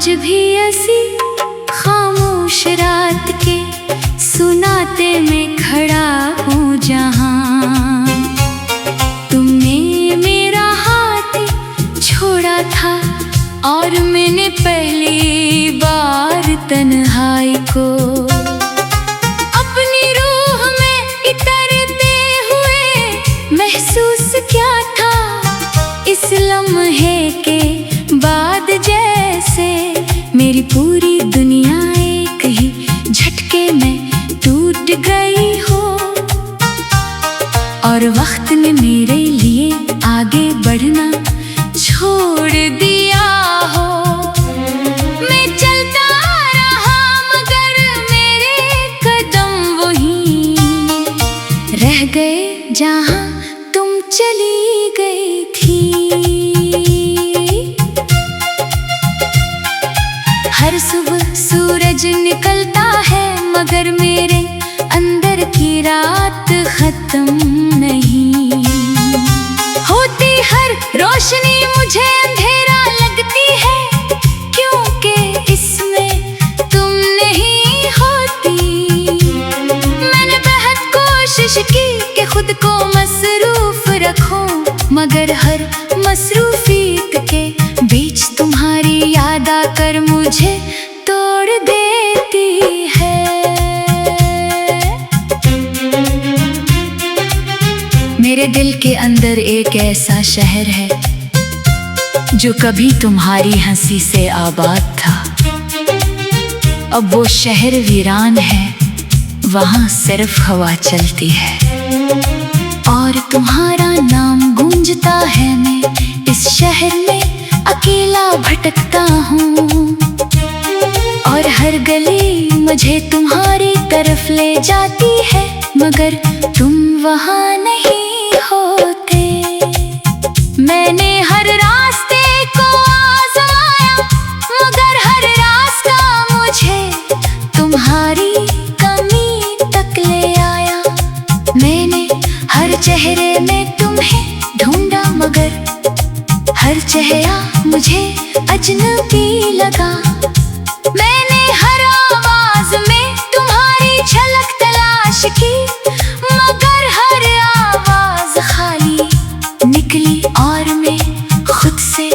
आज भी ऐसी खामोश रात के सुनाते मैं खड़ा हूँ जहाँ तुमने मेरा हाथ छोड़ा था और मैंने पहली बार तन्हाई को अपनी रूह में इतरते हुए महसूस क्या था इस लम्हे के बाद, जैसे मेरी पूरी दुनिया एक ही झटके में टूट गई हो और वक्त ने मेरे लिए आगे बढ़ना छोड़ दिया हो। मैं चलता रहा मगर मेरे कदम वहीं रह गए जहाँ तुम चली गई थी। हर सुबह सूरज निकलता है मगर मेरे अंदर की रात खत्म नहीं होती। हर रोशनी मुझे अंधेरा लगती है क्योंकि इसमें तुम नहीं होती। मैंने बहुत कोशिश की कि खुद को मसरूफ रखूं मगर हर मसरूफियत के बीच तुम्हारी याद आकर मुझे तोड़ देती है। मेरे दिल के अंदर एक ऐसा शहर है जो कभी तुम्हारी हंसी से आबाद था। अब वो शहर वीरान है, वहाँ सिर्फ हवा चलती है और तुम्हारा नाम गूंजता है। मैं इस शहर में अकेला भटकता हूँ और हर गली मुझे तुम्हारी तरफ ले जाती है मगर तुम वहाँ नहीं होते। मैंने हर रास्ते को आज़माया मगर हर रास्ता मुझे तुम्हारी कमी तक ले आया। मैंने हर चेहरे में तुम्हें ढूंढा मगर हर चेहरा मुझे अजनबी लगा। मैंने हर आवाज में तुम्हारी झलक तलाश की मगर हर आवाज खाली निकली और मैं खुद से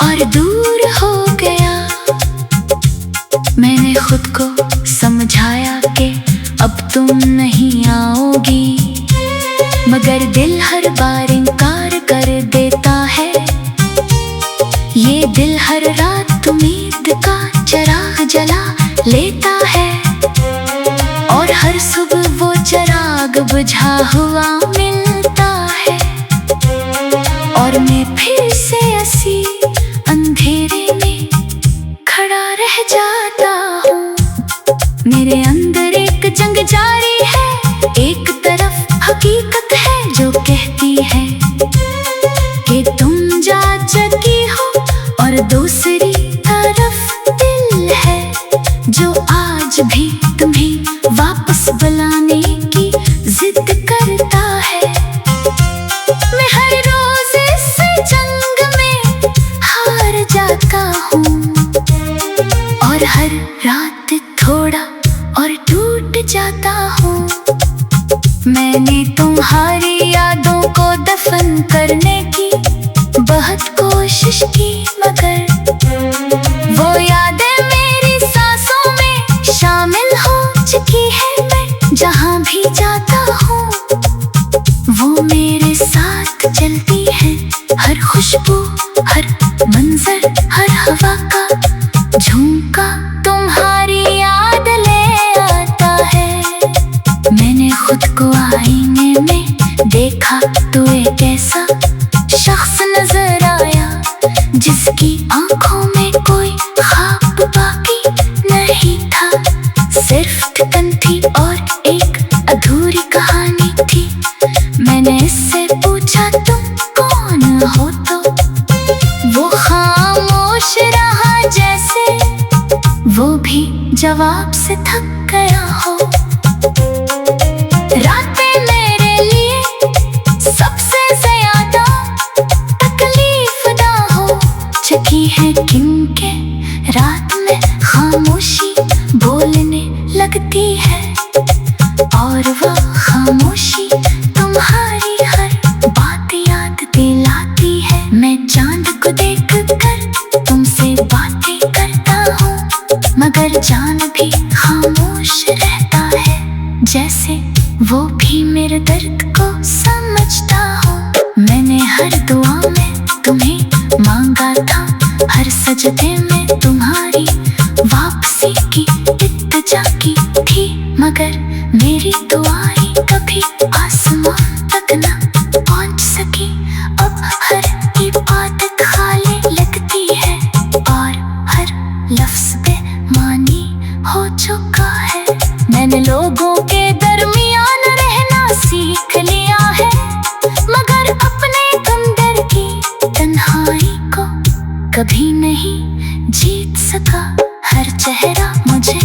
और दूर हो गया। मैंने खुद को समझाया कि अब तुम नहीं आओगी मगर दिल हर बार इनकार कर देता है। ये दिल हर रात उम्मीद का चिराग जला लेता है और हर सुबह वो चिराग बुझा हुआ मिलता है और मैं फिर से ऐसी अंधेरे में खड़ा रह जाता हूँ। मेरे अंदर एक जंग जारी है, एक तरफ हकीकत है जो कहती है कि तुम जा चुकी हो और दूसरी तरफ दिल है जो आज भी तुम्हें वापस बुलाने की जिद करता है। मैं हर रोज इस जंग में हार जाता हूँ और हर रात थोड़ा और टूट जाता हूँ। मैंने तुम्हारी यादों को दफन करने की बहुत कोशिश की मगर वो यादें मेरी सांसों में शामिल हो चुकी है। मैं जहाँ भी जाता हूँ वो मेरे साथ चलती है। हर खुशबू, हर मंजर, हर हवा का झोंका तुम्हारी याद ले आता है। मैंने खुद को आईने में देखा तो एक ऐसा शख्स नजर आया जिसकी आंखों में कोई ख्वाब बाकी नहीं था, सिर्फ थकन थी और एक अधूरी कहानी थी। मैंने इससे पूछा तुम कौन हो तो वो खामोश रहा जैसे वो भी जवाब से थक गया हो। रातें मेरे लिए सबसे ज्यादा तकलीफ दा हो चुकी है क्योंकि रात में खामोशी बोलने लगती है, और वह खामोशी तुम्हारी हर बात याद दिलाती है। मैं चांद को देख कर तुमसे बातें करता हूँ, मगर चांद भी खामोश रहता है, जैसे वो भी मेरे दर्द को समझता हो। मैंने हर दुआ में तुम्हें मांगा था, हर सजदे में तुम्हारी वापसी की इल्तिजा की थी, मगर मेरी दुआएं कभी आसमान तक न पहुंच सकी। अब हर इबादत खाली लगती है, और हर लफ्ज़ बेमानी हो चुका है। मैंने लोगों के दरमियान रहना सीख लिया है, मगर अपने अंदर की तन्हाई को कभी नहीं जीत सका। हर चेहरा मुझे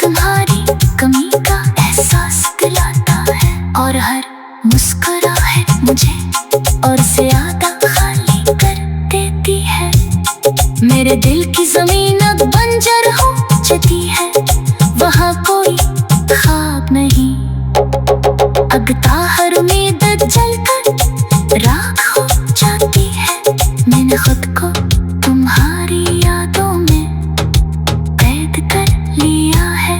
तुम्हारी कमी का एहसास दिलाता है, और हर मुस्कुराहट मुझे और ज्यादा खाली कर देती है। मेरे दिल की जमीन अब बंजर हो जाती है, वहाँ कोई ख्वाब नहीं, अगता हर उम्मीद जलकर राख हो जाती है। मैंने खुद को तुम्हारी यादों में कैद कर लिया है,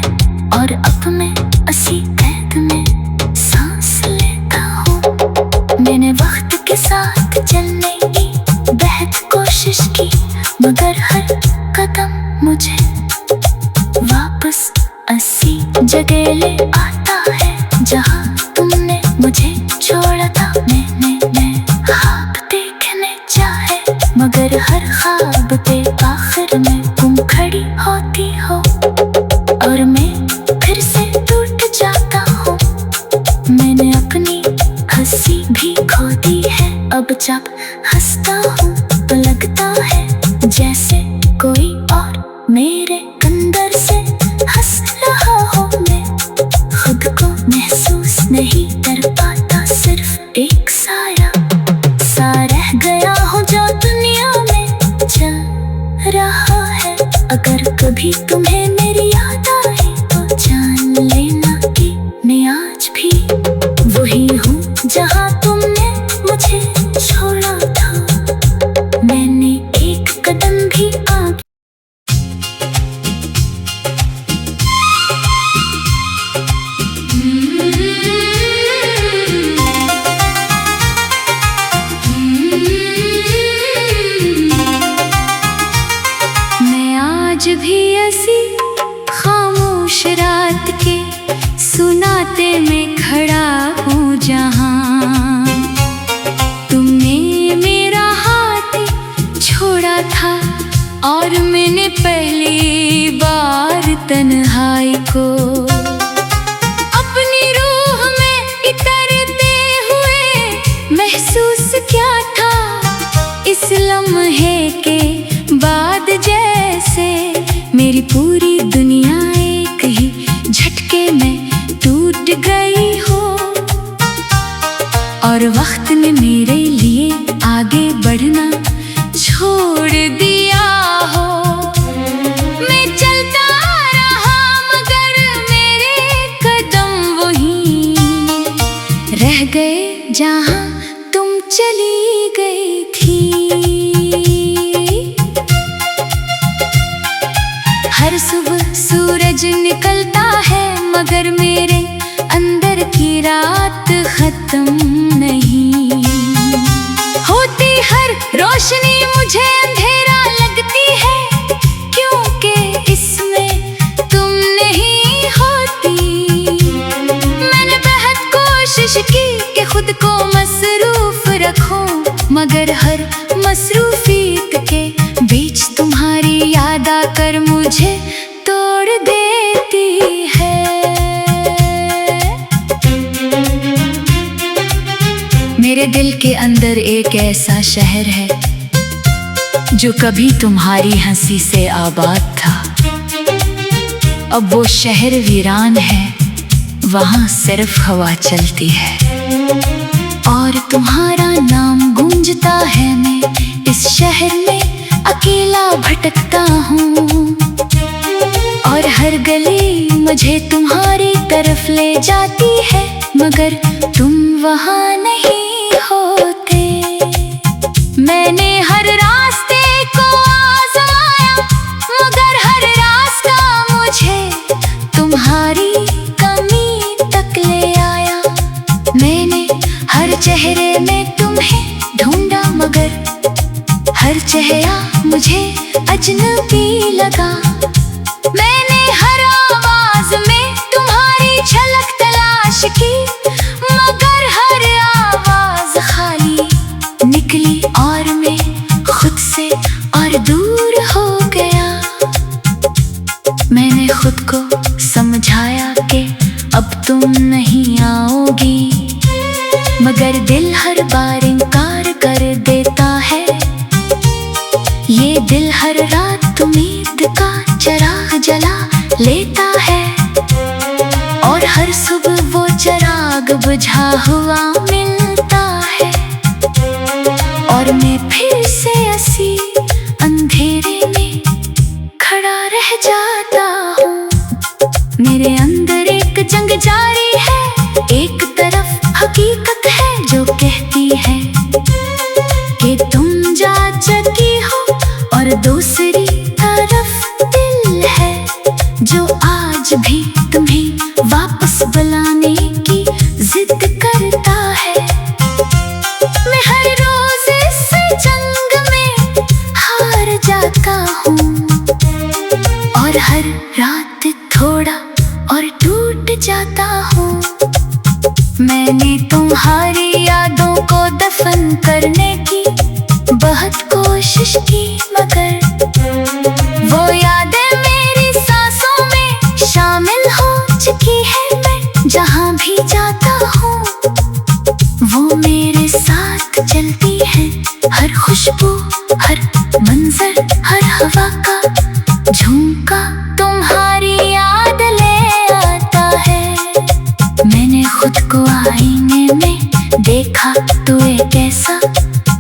और अब मैं इसी कैद में सांस लेता हूँ। मैंने वक्त के साथ चलने की बेहद कोशिश की, मगर हर कदम मुझे वापस इसी जगह ले आता है जहाँ तुमने मुझे छोड़ा था। मैंने ख्वाब देखने चाहे, मगर हर ख्वाब पे आखिर में तुम खड़ी होती हो, और मैं फिर से टूट जाता हूँ। मैंने अपनी हंसी भी खो दी है, अब जब हंसता हूँ तो लगता है जैसे कोई और मेरे अंदर से हंस रहा हो। मैं खुद को महसूस नहीं कर पाता, सिर्फ एक साया सा रह गया हूँ जो दुनिया में चल रहा है। अगर कभी तुम्हें मेरी याद आए तो जान लेना कि मैं आज भी वही हूँ जहाँ तुमने मुझे छोड़ा था। मैंने एक कदम भी आगे आज भी ऐसी खामोश रात के सुनाते में खड़ा हूँ, जहाँ तुमने मेरा हाथ छोड़ा था, और मैंने पहली बार तन्हाई को अपनी रूह में इतरते हुए महसूस किया था। इस लम्हे के बाद जैसे मेरी पूरी दुनिया एक ही झटके में टूट गई हो, और वक्त ने मेरे लिए आगे बढ़ना छोड़ दिया हो। मैं चलता रहा मगर मेरे कदम वहीं रह गए जहाँ तुम चली गई थी। हर सुबह सूरज निकलता है, मगर मेरे अंदर की रात खत्म नहीं होती। हर रोशनी मुझे अंधेरा लगती है, क्योंकि इसमें तुम नहीं होती। मैंने बहुत कोशिश की कि खुद को मसरूफ रखूं, मगर हर मसरूफियत के बीच तुम्हारी याद आकर मुझे तोड़ देती है। मेरे दिल के अंदर एक ऐसा शहर है जो कभी तुम्हारी हंसी से आबाद था। अब वो शहर वीरान है, वहाँ सिर्फ हवा चलती है, और तुम्हारा नाम गूंजता है। मैं इस शहर में अकेला भटकता हूँ, हर गली मुझे तुम्हारी तरफ ले जाती है, मगर तुम वहाँ नहीं होते। मैंने हर रास्ते को आजमाया, मगर हर रास्ता मुझे तुम्हारी कमी तक ले आया। मैंने हर चेहरे में तुम्हें ढूंढा, मगर हर चेहरा मुझे अजनबी लगा। मैंने हर आवाज में तुम्हारी झलक तलाश की, मगर हर आवाज खाली निकली और मैं खुद से और दूर हो गया। मैंने खुद को समझाया कि अब तुम नहीं आओगी, मगर दिल हर बार इनकार कर देता है। ये दिल हर रात उम्मीद का चिराग जला लेता है, और हर सुबह वो चिराग बुझा हुआ मिलता है। और मैं फिर से ऐसी अंधेरे में खड़ा रह जाता हूँ। मेरे अंदर एक जंग जारी है, एक तरफ हकीकत है जो कहती है कि तुम जा चुकी हो, और दूसरी तरफ दिल है जो आज भी तुम्हें वापस बुलाने की जिद करता है। मैं हर रोज इस जंग में हार जाता हूँ, और हर रात थोड़ा और टूट जाता हूँ। मैंने तुम्हारी यादों को दफन करने की बहुत कोशिश की, मगर वो यादें मेरी सांसों में शामिल हो चुकी है। मैं जहाँ भी जाता हूँ वो मेरे साथ चलती है। हर खुशबू, हर मंजर, हर हवा का झोंका तुम्हारी याद ले आता है। मैंने खुद को आईने में देखा तो एक ऐसा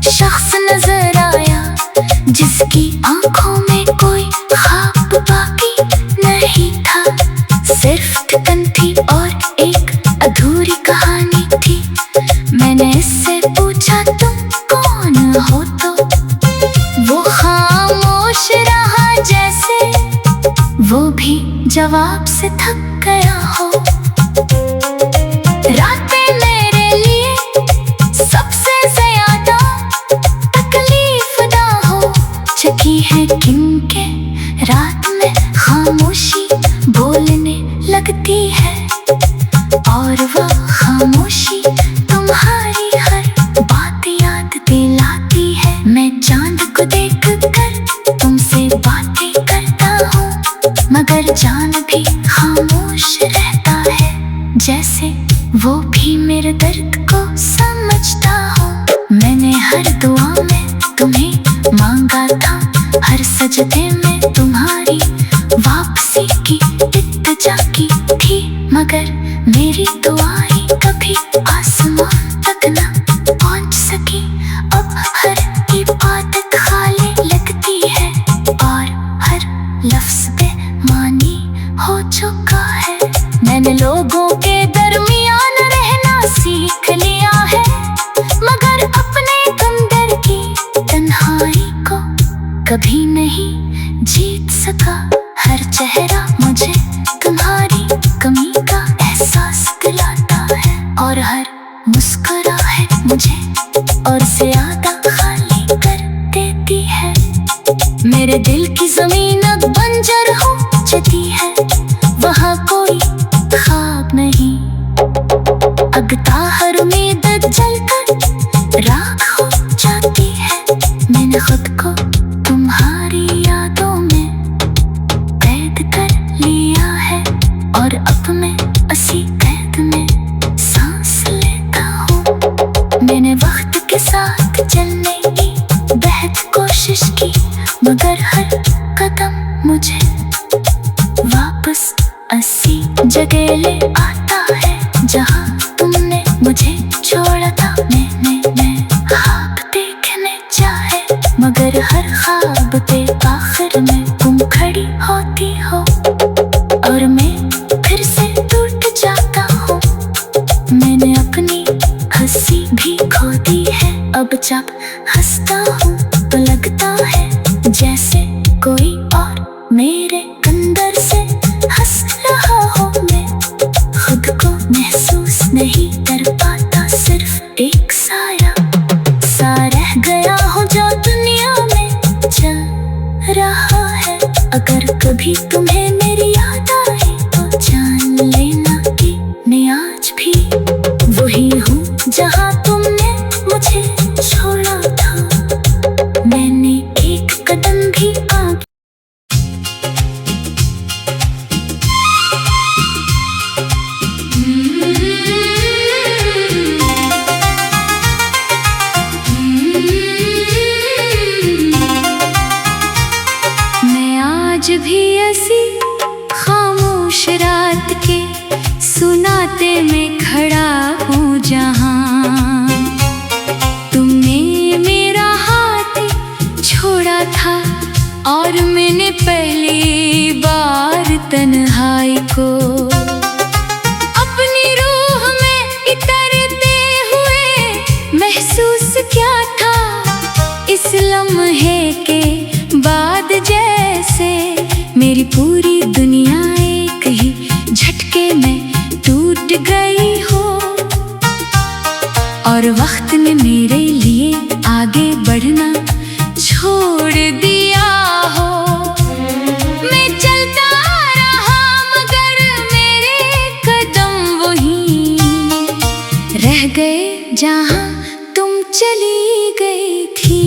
शख्स नजर आया, जिसकी आंखों में कोई ख्वाब बाकी नहीं था। सिर्फ थकन थी और एक अधूरी कहानी थी। मैंने इससे पूछा तुम कौन हो, तो वो खामोश रहा, जैसे वो भी जवाब से थक गया हो। रातें मेरे लिए सबसे ज्यादा तकलीफदा हो चुकी है, क्योंकि रात में खामोशी बोलने लगती है, और वह खामोशी तुम्हारी हर बात याद दिलाती है। मैं चांद को देख कर तुमसे बातें करता हूँ, मगर चांद भी खामोश रहता है, जैसे वो भी मेरे दर्द को समझता हो। मैंने हर दुआ में तुम्हें मांगा था, हर सजदे में तुम्हारी वापसी की इल्तिजा की थी, मगर मेरी दुआएं कभी आसमान तक न पहुंच सकी। अब हर इबादत खाली लगती है, और हर लफ्ज बेमानी हो चुका है। मैंने लोगों के दरमियान रहना सीख लिया है, मगर अपने अंदर की तन्हाई को कभी नहीं जीत सका। हर चेहरा मुझे तुम्हारी कमी का एहसास दिलाता है, और हर मुस्कुराहट मुझे और ज्यादा खाली कर देती है। मेरे दिल की जमीन अब बंजर हो चुकी है, वहाँ कोई ख्वाब नहीं। अगता हर उम्मीद जलकर राख हो जाती है। मैंने खुद को तुम्हारी यादों में कैद कर लिया है, और अब मैं इसी कैद में सांस लेता हूँ। मैंने वक्त के साथ चलने की बेहद कोशिश की, मगर हर कदम मुझे वापस इसी जगह ले आता है जहाँ तुमने मुझे छोड़ा था। मैं ख्वाब देखने चाहे, मगर हर ख्वाब पे आखिर में तुम खड़ी होती हो। और मैं फिर से टूट जाता हूँ। मैंने अपनी हंसी भी खो दी है। अब जब हंसता हूँ तो लगता है जैसे कोई और मेरे अंदर से हंस रहा हो। मैं खुद को महसूस नहीं कर पाता, सिर्फ एक साया सा रह गया हूँ जो दुनिया में चल रहा है। अगर कभी तुम्हें मेरी याद आए तो जान लेना कि मैं आज भी वही हूँ जहाँ तुमने मुझे छोड़ा था। मैंने एक कदम भी आगे मैं आज भी ऐसी खामोश रात के सुनाते में खड़ा हूँ जहाँ तुमने मेरा हाथ छोड़ा था और मैंने पहली बार तन्हाई को अपनी रूह में इतरते हुए महसूस किया था। इस लम्हे के बाद जैसे मेरी पूरी दुनिया एक ही झटके में टूट गई हो और वक्त ने मेरे लिए आगे बढ़ना छोड़ दिया हो। मैं चलता रहा मगर मेरे कदम वहीं रह गए जहाँ तुम चली गई थी।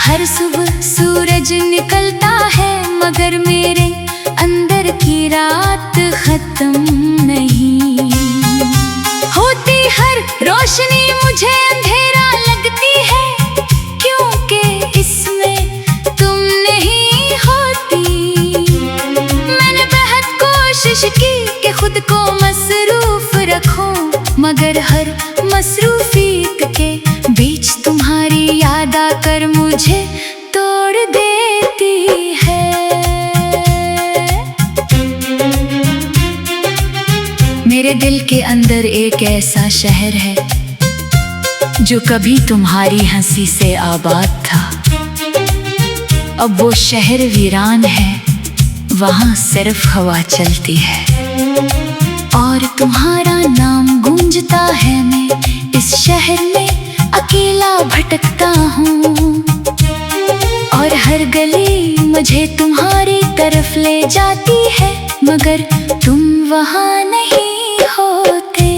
हर सुबह सूरज निकलता है मगर मेरे अंदर की रात खत्म नहीं होती। हर रोशनी मुझे अंधेरा लगती है क्योंकि इसमें तुम नहीं होती। मैंने बहुत कोशिश की कि खुद को मसरूफ रखूं मगर हर मसरूफियत के बीच तुम्हारी याद आकर मुझे तोड़ देती है। मेरे दिल के अंदर एक ऐसा शहर है जो कभी तुम्हारी हंसी से आबाद था। अब वो शहर वीरान है, वहाँ सिर्फ हवा चलती है और तुम्हारा नाम गूंजता है। मैं इस शहर में अकेला भटकता हूँ और हर गली मुझे तुम्हारी तरफ ले जाती है मगर तुम वहाँ नहीं होते।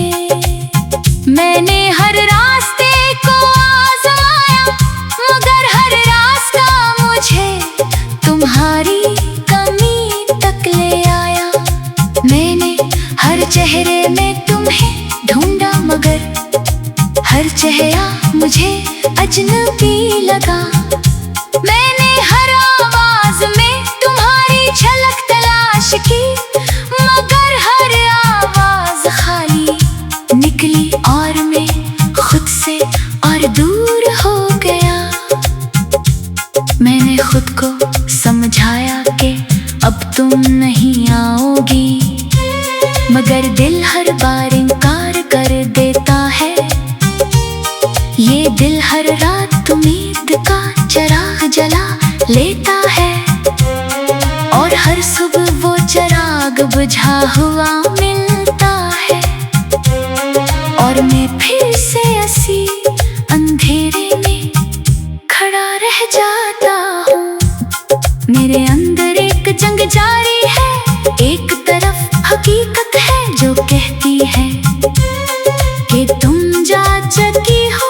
मैंने हर रास्ते को आजमाया मगर हर रास्ता मुझे तुम्हारी कमी तक ले आया। मैंने हर चेहरे में तुम्हें ढूंढा मगर हर चेहरा मुझे अजनबी लगा। मैंने हर आवाज में तुम्हारी झलक तलाश की मगर हर आवाज खाली निकली और मैं खुद से और दूर हो गया। मैंने खुद को समझाया कि अब तुम नहीं आओगी मगर दिल हर बार इनकार कर देता है। ये दिल हर रात उम्मीद का चिराग जला लेता है और हर सुबह वो चिराग बुझा हुआ मिलता है और मैं फिर से ऐसी अंधेरे में खड़ा रह जाता हूँ। मेरे अंदर एक जंग जारी है, एक तरफ हकीकत है जो कहती है कि तुम जा चुकी हो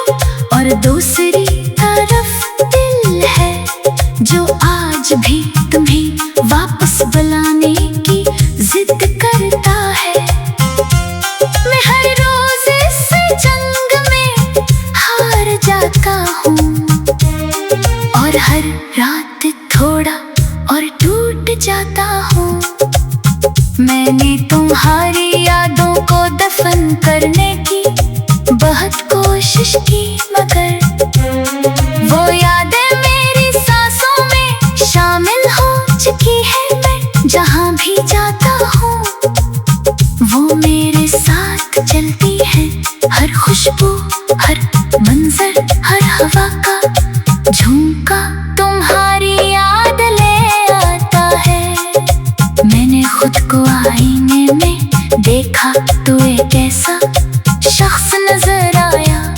और दूसरी तरफ दिल है जो आज भी तुम्हें वापस बुलाने की जिद करता है। मैं हर रोज इस जंग में हार जाता हूँ और हर रात थोड़ा और टूट जाता हूँ। मैंने तुम्हारी यादों को दफन करने की बहुत कोशिश की मगर वो यादें मेरी सांसों में जहाँ भी जाता हूँ वो मेरे साथ चलती है। हर खुशबू, हर मंजर, हर हवा का झोंका तुम्हारी याद ले आता है। मैंने खुद को आईने में देखा तो एक ऐसा शख्स नजर आया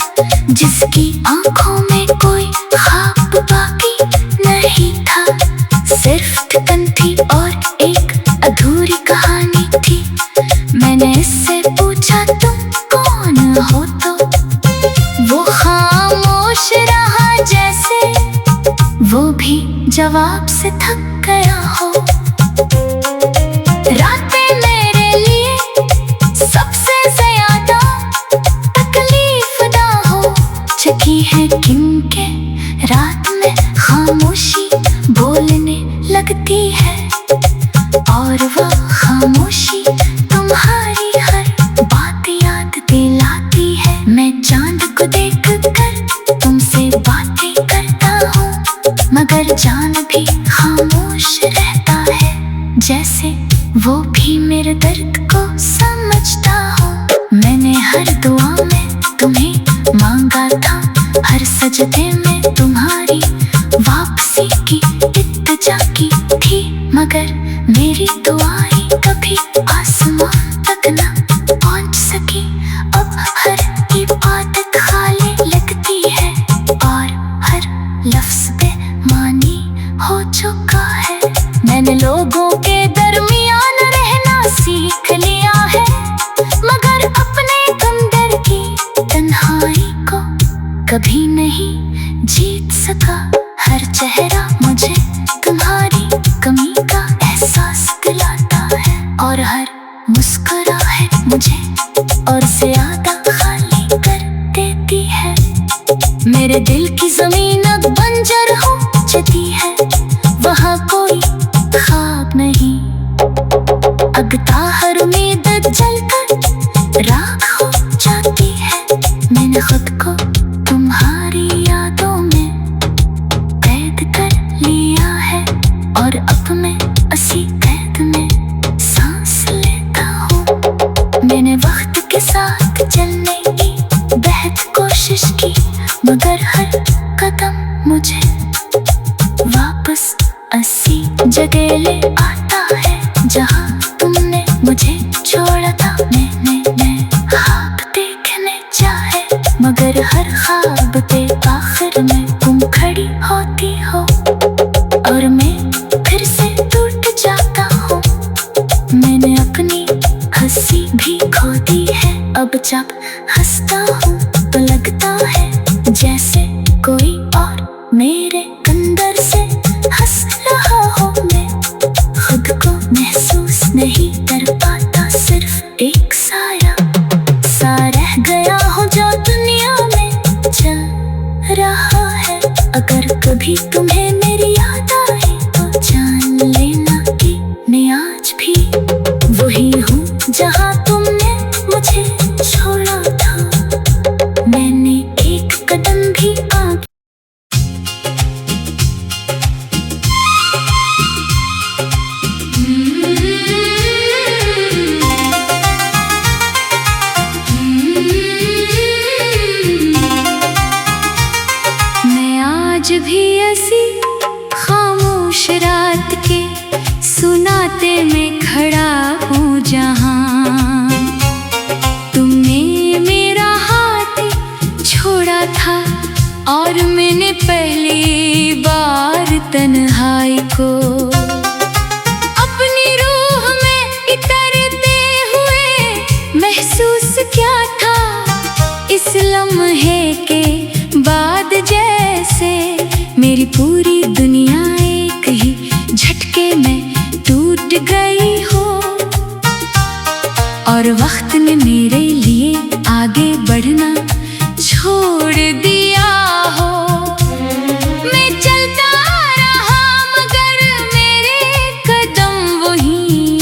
जिसकी आंखों में कोई ख्वाब बाकी नहीं था। सिर्फ थकन थी और एक अधूरी कहानी थी। मैंने इससे पूछा तुम कौन हो, तो वो खामोश रहा जैसे वो भी जवाब से थक गया हो। रातें मेरे लिए सबसे ज्यादा तकलीफदा हो चुकी है, क्योंकि रात में खामोशी बोलने लगती है और वह खामोशी तुम्हारी हर बात याद दिलाती है। मैं चांद को देख कर तुमसे बातें करता हूँ, मगर चांद भी खामोश रहता है, जैसे वो भी मेरे दर्द को समझता हो। मैंने हर दुआ में तुम्हें मांगा था, हर सजदे में तुम्हारी वापसी की इल्तिजा की थी, मगर मेरी दुआएं कभी आसमान तक न पहुंच सकी। अब हर इबादत खाली लगती है और हर लफ्ज बेमानी हो चुका है। मैंने लोगों के दरमियान रहना सीख लिया है, मगर अपने अंदर की तन्हाई को कभी नहीं जीत सका। हर चेहरा मुझे तुम्हारी कमी का एहसास दिलाता है और हर मुस्कुराहट मुझे और ज्यादा खाली कर देती है। मेरे दिल की जमीन अब बंजर हो जाती है, वहाँ कोई ख्वाब नहीं। अगता हर उम्मीद जलकर राख हो जाती है। मैंने खुद को तुम्हारी यादों में कैद कर लिया है और अब मैं इसी कैद में सांस लेता हूँ। मैंने वक्त के साथ चलने की बेहद कोशिश की, मगर हर कदम मुझे वापस इसी जगह ले आता है जहाँ तुमने मुझे छोड़ा था। मैंने ख्वाब देखने चाहे, मगर हर ख्वाब पे आखिर में तुम खड़ी होती हो और मैं फिर से टूट जाता हूँ। मैंने अपनी हंसी भी खो दी है, अब जब हंसता हूँ तो लगता है जैसे कोई और मेरे अंदर से हंस रहा हो। मैं खुद को महसूस नहीं कर पाता, सिर्फ एक साया सा रह गया हो जो दुनिया में चल रहा है। अगर कभी तुम्हें मेरी याद आए तो जान लेना कि मैं आज भी वही हूँ जहाँ तुमने मुझे छोड़ा था। मैंने एक कदम भी आगे आज भी ऐसी खामोश रात के सुनाते में खड़ा हूँ जहाँ तुमने मेरा हाथ छोड़ा था और मैंने पहली बार तन्हाई को अपनी रूह में इतरते हुए महसूस किया था। इस लम्हे के बाद जैसे मेरी पूरी दुनिया एक ही झटके में टूट गई हो और वक्त ने मेरे लिए आगे बढ़ना छोड़ दिया हो। मैं चलता रहा मगर मेरे कदम वहीं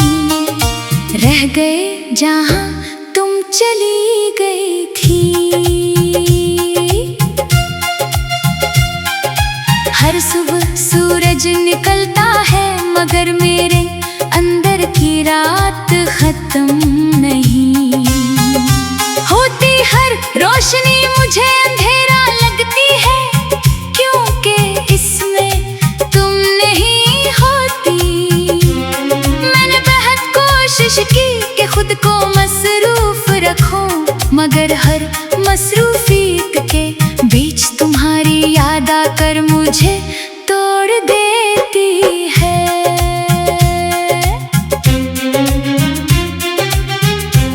रह गए जहाँ तुम चली गई थी। हर सुबह सूरज निकलता है मगर मेरे अंदर की रात खत्म नहीं होती। हर रोशनी मुझे अंधेरा लगती है, क्योंकि इसमें तुम नहीं होती। मैंने बहुत कोशिश की कि खुद को मसरूफ रखूं, मगर हर मसरूफियत के बीच तुम्हारी याद आकर मुझे तोड़ देती है।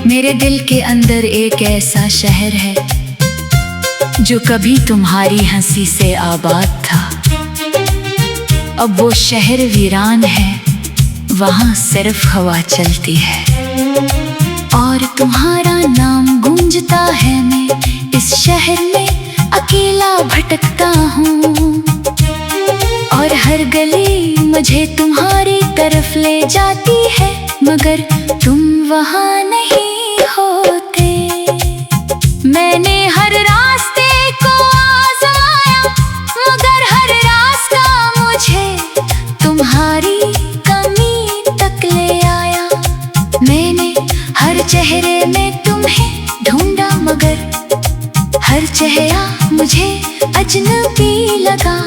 मेरे दिल के अंदर एक ऐसा शहर है जो कभी तुम्हारी हंसी से आबाद था। अब वो शहर वीरान है, वहाँ सिर्फ हवा चलती है और तुम्हारा नाम गूंजता है। मैं इस शहर में अकेला भटकता हूँ और हर गली मुझे तुम्हारी तरफ ले जाती है, मगर तुम वहाँ नहीं होते। मैंने हर रास्ते को आज़माया, मगर हर रास्ता मुझे तुम्हारी कमी तक ले आया। मैंने हर चेहरे में तुम्हें ढूंढा, मगर हर चेहरा मुझे अजनबी लगा।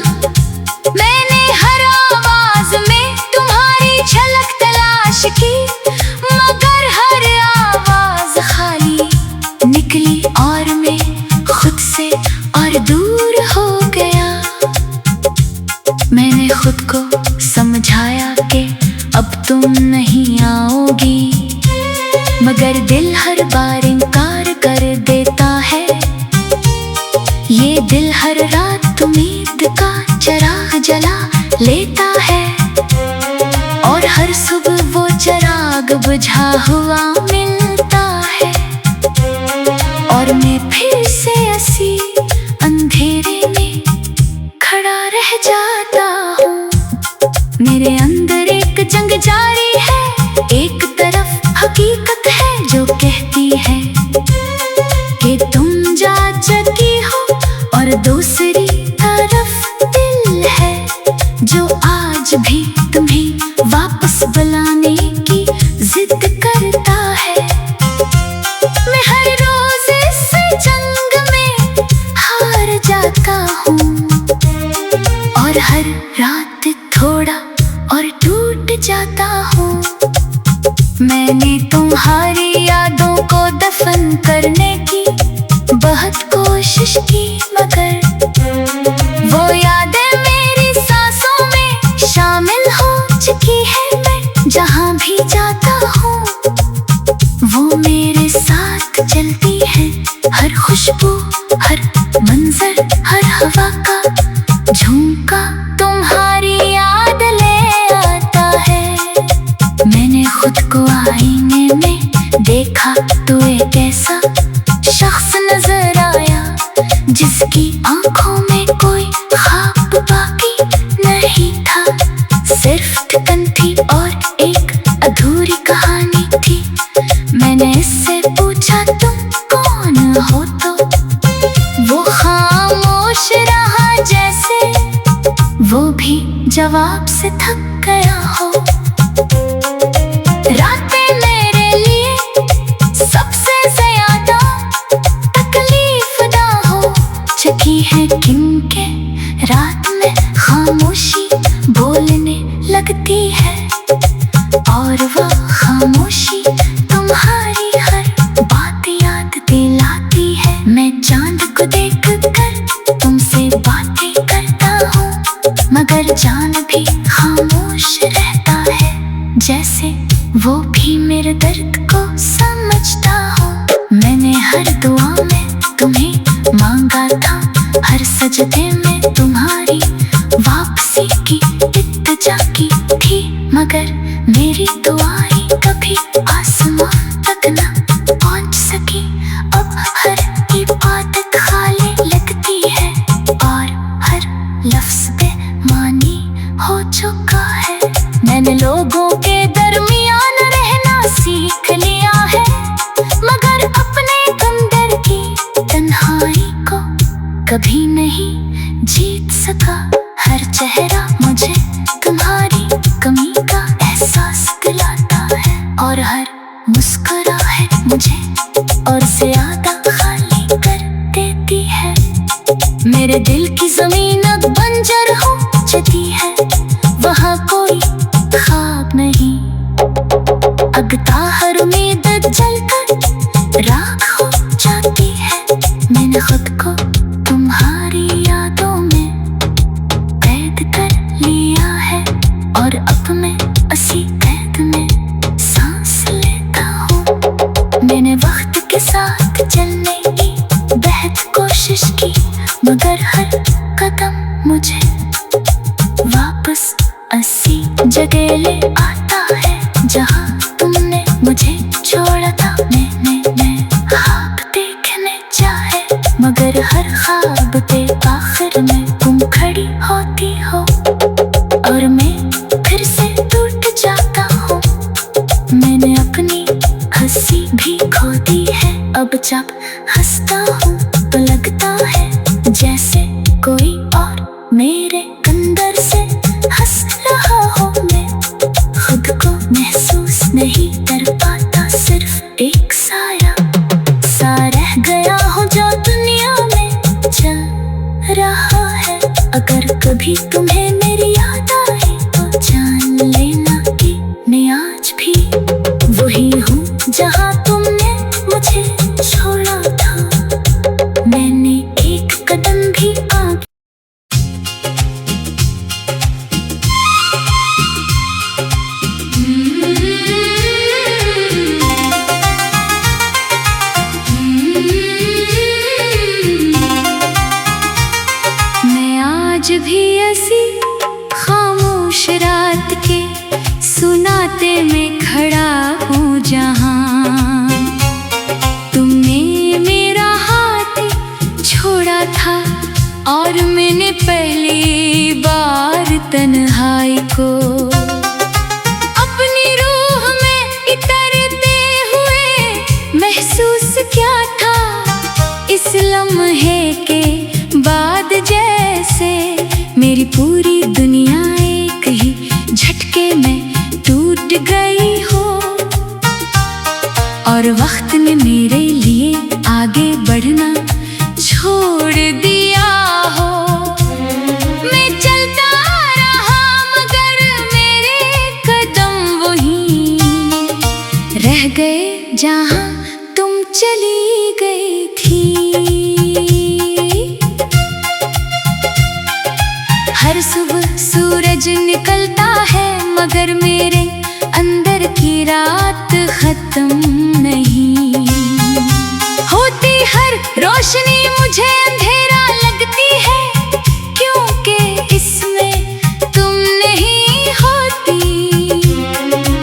मैंने हर आवाज में तुम्हारी झलक तलाश की, मगर हर आवाज खाली निकली और मैं खुद से और दूर हो गया। मैंने खुद को समझाया कि अब तुम नहीं आओगी, मगर दिल हर बार इनकार कर देता है। ये दिल हर रात उम्मीद का चिराग जला लेता है और हर सुबह वो चिराग बुझा हुआ मिलता है और मैं फिर से ऐसी अंधेरे में खड़ा रह जाता हूँ। मेरे अंदर एक जंग जारी है, एक तरफ हकीकत है जो कहती है कि तुम जा चुकी हो और दूसरी तरफ दिल है जो आज भी तुम्हें वापस बुलाने की जिद करता है। मैं हर रोज इस जंग में हार जाता हूँ और हर रात थोड़ा और टूट जाता हूँ। मैंने तुम्हारी यादों को दफन करने की बहुत कोशिश की, मगर वो यादें मेरी सांसों में शामिल हो चुकी है। मैं जहाँ भी जाता हूँ वो मेरे साथ चलती है। हर खुशबू, हर मंजर, हर हवा का झोंका तुम्हारी याद ले आता है। मैंने खुद को आईने में देखा तो एक ऐसा शख्स नजर आया जिसकी आंखों में कोई ख्वाब बाकी नहीं था, सिर्फ थकन थी और एक अधूरी कहानी थी। मैंने इससे पूछा तुम कौन हो, तो वो खामोश रहा जैसे वो भी जवाब से थक गया हो। रातें मेरे लिए सबसे ज्यादा तकलीफदा हो चुकी है, क्योंकि रात में खामोशी बोलने लगती है और वह खामोशी तुम्हारी हर बात याद दिलाती है। मैं चांद को देख कर तुमसे बातें करता हूँ, मगर चांद भी खामोश रहता है, जैसे वो भी मेरे दर्द को समझता हो। मैंने हर दुआ में तुम्हें मांगा था, हर सजदे में तुम्हारी वापसी की इल्तिजा की थी, मगर मेरी दुआएं कभी आसमां तक न पहुंच सकी। अब हर इबादत खाली लगती है और हर लफ्ज़ बेमानी हो चुका है। मैंने लोगों के दरमियान रहना सीख लिया है, मगर अपने अंदर की तन्हाई को कभी नहीं जीत सका। हर चेहरा मुझे तुम्हारी कमी का एहसास दिला कि जमीन अब बंजर हो जाती है, वहाँ कोई ख्वाब नहीं। अगता हर उम्मीद जलकर राख हो जाती है। मैंने खुद को तुम्हारी यादों में कैद कर लिया है, और अब मैं उसी कैद में सांस लेता हूँ। मैंने वक्त के साथ चलने की बेहद कोशिश की, मगर हर कदम मुझे वापस उसी जगह ले आता है जहाँ तुमने मुझे छोड़ा था। मैं ख्वाब देखने चाहे, मगर हर ख्वाब पे आखिर में तुम खड़ी होती हो, और मैं फिर से टूट जाता हूँ। मैंने अपनी हंसी भी खो दी है। अब जब हंसता हूँ तो लगता है जैसे कोई और मेरे अंदर से हंस रहा हो। मैं खुद को महसूस नहीं कर पाता, सिर्फ एक साया सा रह गया हो जो दुनिया में चल रहा है। अगर कभी तुम्हें मेरी याद आए तो जान लेना कि मैं आज भी वही हूँ जहाँ तुमने मुझे छोड़ा था। मैंने एक कदम भी आगे मैं आज भी ऐसी खामोश रात के सुनाते में खड़ा हूँ जहाँ तुमने मेरा हाथ छोड़ा था, और मैंने पहली बार तन्हाई को अपनी रूह में इतरते हुए महसूस किया था। इस लम्हे के बाद जैसे मेरी पूरी दुनिया एक ही झटके में टूट गई हो, और वक्त ने मेरे लिए आगे बढ़ना छोड़ दिया हो। मैं चलता रहा मगर मेरे कदम वहीं रह गए जहाँ तुम चली गई थी। हर सुबह सूरज निकलता है, मगर मेरे अंदर की रात खत्म नहीं होती। हर रोशनी मुझे अंधेरा लगती है, क्योंकि इसमें तुम नहीं होती।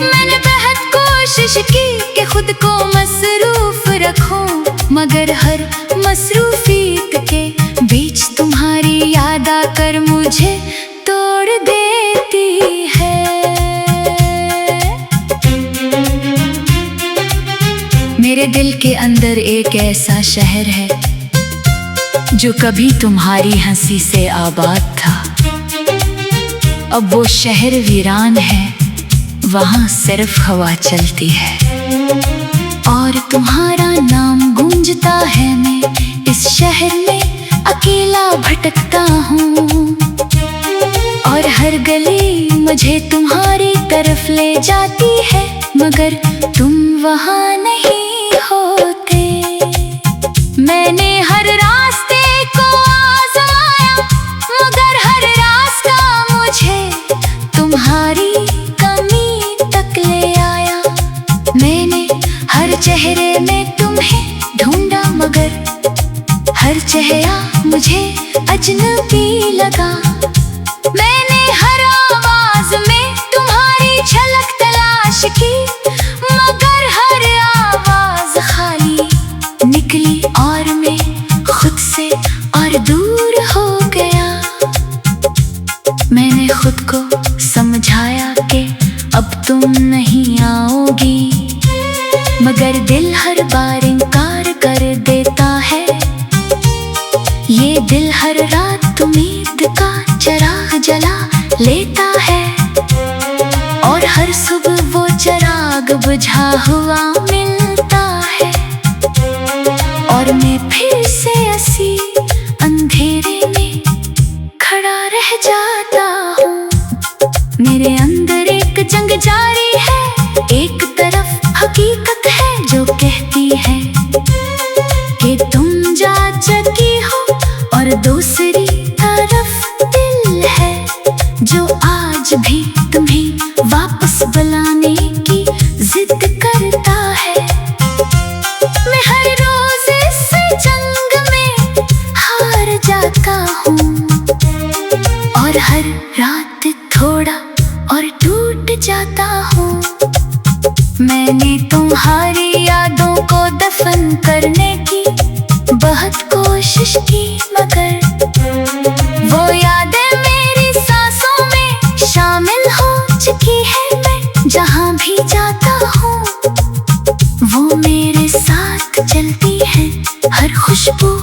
मैंने बहुत कोशिश की कि खुद को मसरूफ रखूं, मगर हर मसरूफियत के बीच तुम्हारी याद आकर मुझे तोड़ देती है। मेरे दिल के अंदर एक ऐसा शहर है जो कभी तुम्हारी हंसी से आबाद था। अब वो शहर वीरान है, वहाँ सिर्फ हवा चलती है, और तुम्हारा नाम गूंजता है। मैं इस शहर में अकेला भटकता हूँ, और हर गली मुझे तुम्हारी तरफ ले जाती है, मगर तुम वहाँ नहीं होते। मैंने हर रास्ते को आजमाया, मगर हर रास्ता मुझे तुम्हारी कमी तक ले आया। मैंने हर चेहरे में तुम्हें ढूंढा, मगर हर चेहरा मुझे अजनबी लगा। मैंने हर आवाज में तुम्हारी झलक तलाश की, मगर हर आवाज खाली निकली, और मैं खुद से और दूर हो गया। मैंने खुद को समझाया कि अब तुम नहीं आओगी, मगर दिल हर बार इनकार कर देता है। ये दिल हर रात उम्मीद का चिराग जला लेता है, और हर सुबह वो चिराग बुझा हुआ मिलता है, और मैं फिर से उसी अंधेरे में जाता हूँ। मेरे अंदर एक जंग जारी है, एक तरफ हकीकत है जो कहती है कि तुम जा चुकी हो, और दूसरी तरफ दिल है जो आज भी तुम्हें वापस बुलाने की जिद करता है। मैं हर रोज इस जंग में हार जाता हूँ, और हर रात थोड़ा और टूट जाता हूँ। मैंने तुम्हारी यादों को दफन करने की बहुत कोशिश की, मगर वो यादें मेरी सांसों में शामिल हो चुकी है। मैं जहाँ भी जाता हूँ वो मेरे साथ चलती है, हर खुशबू